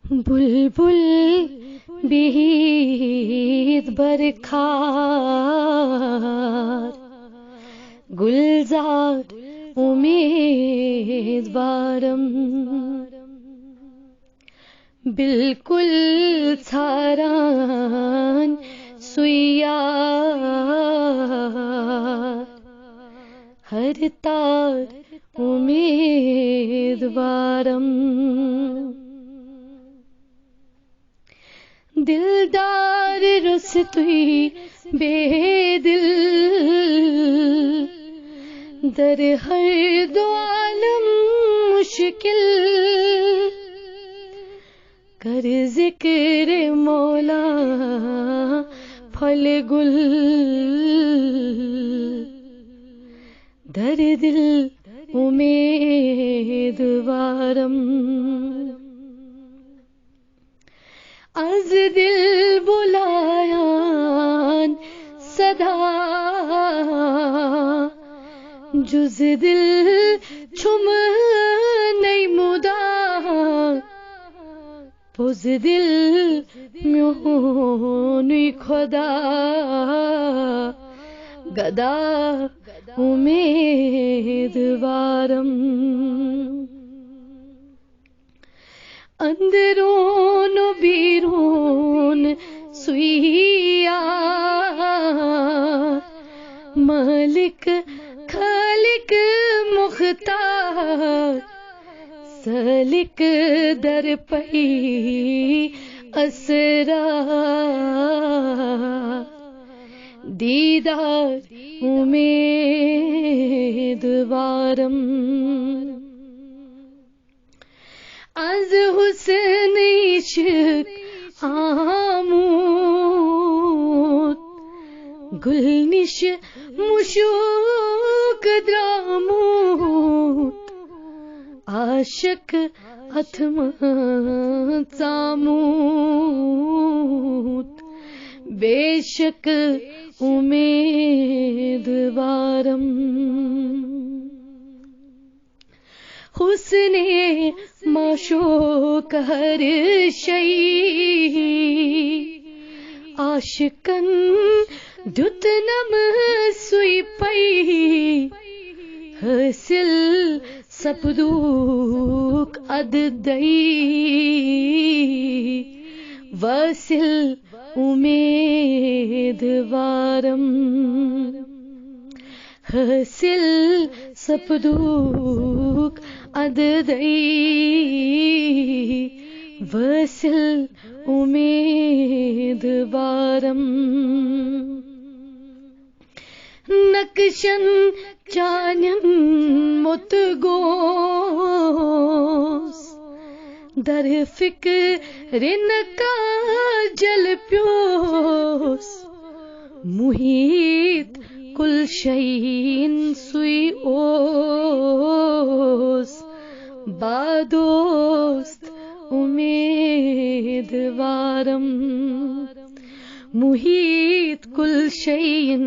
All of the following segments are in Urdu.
بلبل بہیت برکھار، گلزار امیدوارم، بالکل ژھاران سویار، ہر تار امیدوارم، دلدار رستوی بے دل، در ہر دو عالم مشکل، کر ذکر مولا پھل گل، در دل امیدوارم، از دل بلایان صدا، جز دل چھم نی مدا، پوز دل میونی خدا، گدا امیدوارم، اندرون و بیرون سویار، مالک خالق مختار، سالک در پئی اسرار، دیدار امیدوارم، از حسن عشق آمود، گلنش مشوق درآمود، عاشق اتم سامود، بے شک امیدوارم، حسن معشوق ہر شئی، عاشقن دت نم سوی پئی، حاصل سپدوک اددئی، واصل امیدوارم، حاصل سپدوک اددئی، واصل امیدوارم، نقشن چانن متگوس، در فکر نکاجل پیوس، محیط کل شیء سوی اوس، بادوست امیدوارم، محیط کل شیء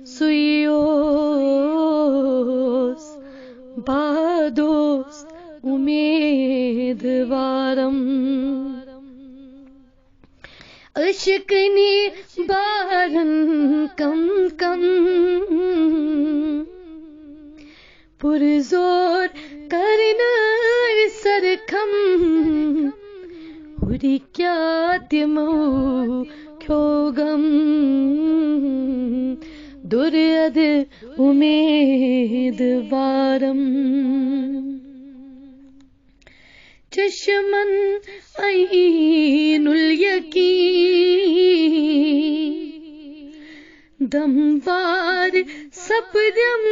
سوی اوس، بادوست امیدوارم، اشکنی بارن کم کم، پرزور کرنا سرکم، ہوری کیا تمو کھوگم، درد امیدوارم، چشمن عین الیقین، دموار سپدم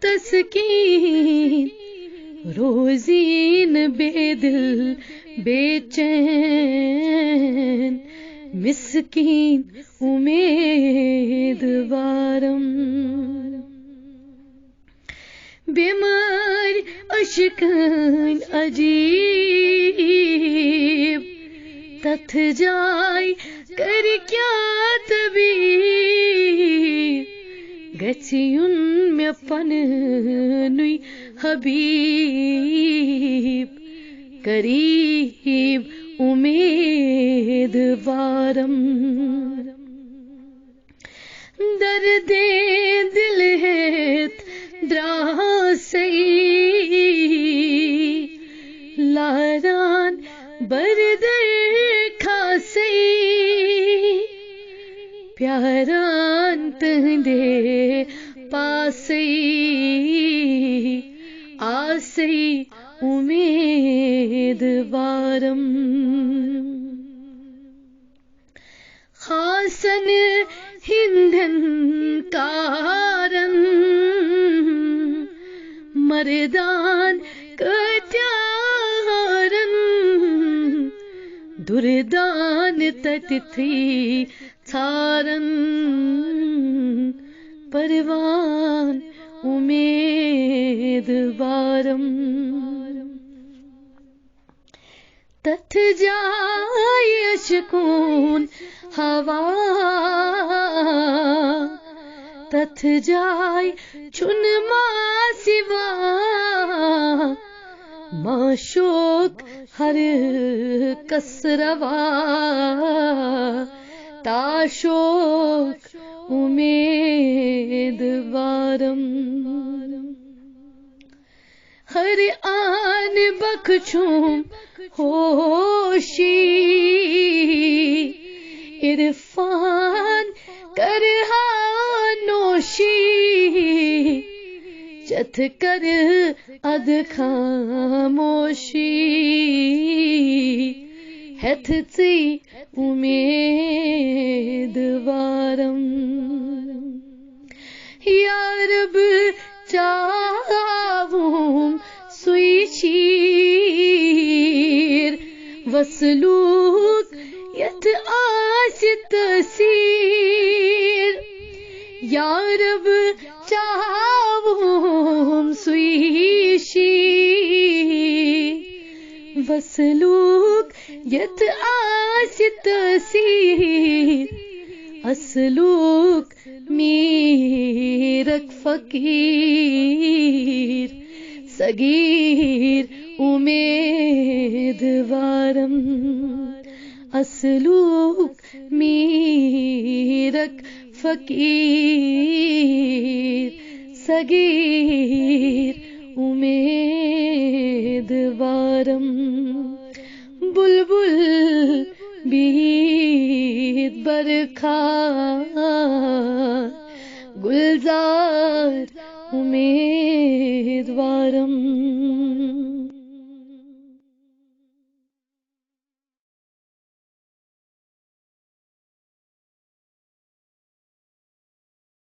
تسکین، روزین بے دل بے چین، مسکین امیدوارم، بیمار اشکن عجیب، تتھ جائے کر کیا طبیب، گچھیون میں پننوی حبیب، قریب امیدوارم درد دل ہے دراسی لاران بردر کھاسی پیاران تہندے پاسی آسی امیدوارم خاصن ہندن کارن مردان کتیارن دردان تتتھی ژھارن پروان امیدوارم تتھ جائے اشکون ہوا تتھ جائے چن ماں سوا معشوق ہر کسروا تاشوق امیدوارم ہر آن بخشوں ہوشی عرفان کرہا نوشی چتھ کر اد خاموشی ہتھ سی امیدوارم یا رب چاہوں سوئی شیر وسلوک یت آس تسیر یا رب چاہوں سوئی شیر وسلوک یت آس تسیر اسلوک میرک فقیر صغیر امیدوارم اسلوک میرک فقیر صغیر امیدوارم بلبل بیت برکھا گلزار امیدوارم